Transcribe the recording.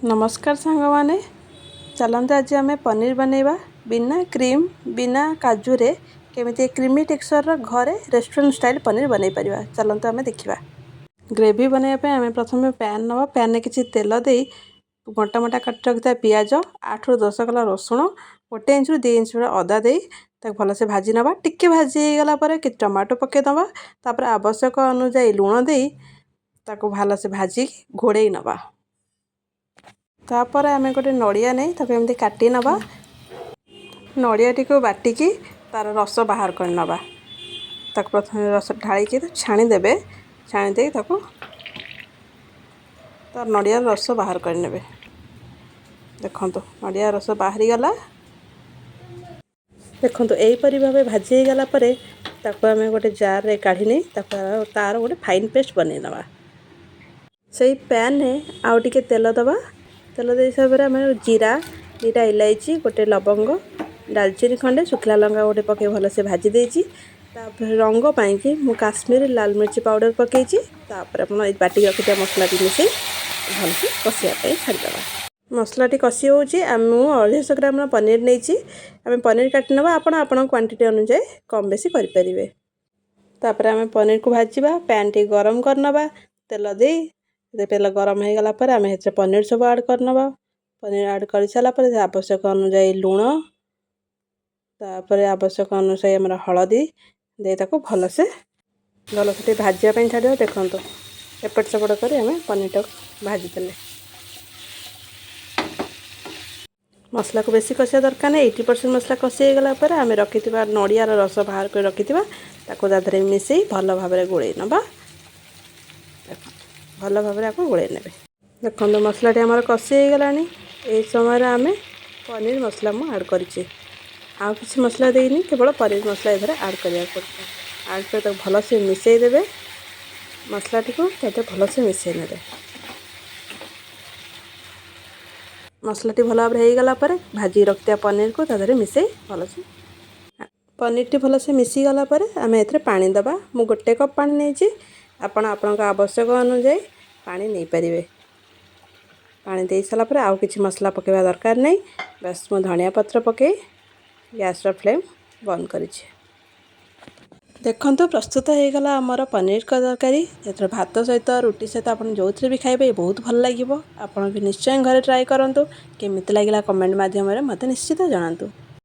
नमस्कार सांग माने चलते आज आम पनीर बनैबा बिना क्रीम बिना काजू रे केमिति क्रीमी टेक्सचर घरे रेस्टोरेंट स्टाइल पनीर बनई परिबा। चलते आम देखा ग्रेवी बनैबा आम प्रथम पैन नवा पैन किसी तेल दे मोटा मोटा काट रखिता पियाज 8 ରୁ 10 कला रसुण 1 इंच ରୁ 2 इंच अदा दे भलसे भाजी नवा टिके भाजी गला पर कि टमाटो पकेदबा तापर आवश्यक अनुसार लुण दे भलसे भाजी घोड़े नवा तापर आम गोटे नड़िया नहीं एमती काटी नवा नड़िया टी बाटिकी तार रस बाहर कर नवा प्रथम रस ढाई छाणीदे छाणीदे तार नड़िया रस बाहर करने देखु नड़िया रस बाहरी गला देखु यहीपरि भाव भाजी गला आम गोटे जार रे काढ़ी नहीं तार गोटे फाइन पेस्ट बन नवा से पैन ने आउ टिके तेल दबा तेल दे हिसाब से आम जीरा 2टा इलायची गोटे लवंग डालचीनी खंडे शुखला लंका गोटे पके भलसे भाजी देची रंग पाई मु काश्मीर लाल मिर्ची पाउडर पकईची बाटी रखिया मसला मिसे भलसे कषापी छाड़ीदा मसलाटी कषि होची 250 ग्राम पनीर नहीं आम पनीर काटी नवा आपण क्वांटिटी अनुसार कम बेसी करें तापर आम पनीर को भाजवा पैन टी गरम करनवा तेल दे तेल गरम हो गला आम पनीर सब ऐड करनवा पनीर ऐड कर सारापर आवश्यक अनुसार लुण तापर आवश्यक अनुसार आम हलदी दे भलसे भलसे भाजापी छाड़ देखो एपट सेपट कर आम पनीर टाक भाजीदे मसला को बेसी कषिया दरकार नहीं 80% मसला कषि गला आम रखि नड़ियार रस बाहर कर रखि तादे मिसई भल भाव गोल नवा भल भाव आपको गोल ने देखो मसलाटी आमर कषि गला यही समय आम पनीर मसला मु ऐड कर किसी मसला देनी केवल पनीर मसला इधर ऐड करा ऐड कर भल से मिसई देवे मसलाटी को भल से मिसई ने मसलाटी भल भाव हो गला भाजी रखिया पनीर को तादे मिसई भल से पनीर टी भल से मिसी गला आम ए पानी दबा मु 1 कप पानी नहीं आपण आवश्यक अनुसार पानी नहीं पारे पानी दे सारापर आउ किसी मसला पकेवा दरकार नहीं बस मु धनिया पत्र पके गैस फ्लेम बंद कर देखो प्रस्तुत हो गला आमर पनीर का तरकारी जो भात सहित रुटी सहित आप जो भी खाइबे बहुत भल लगे आपड़ भी निश्चय घरे ट्राए करूँ केमिति लगिला कमेंट माध्यम मते निश्चित जनातु।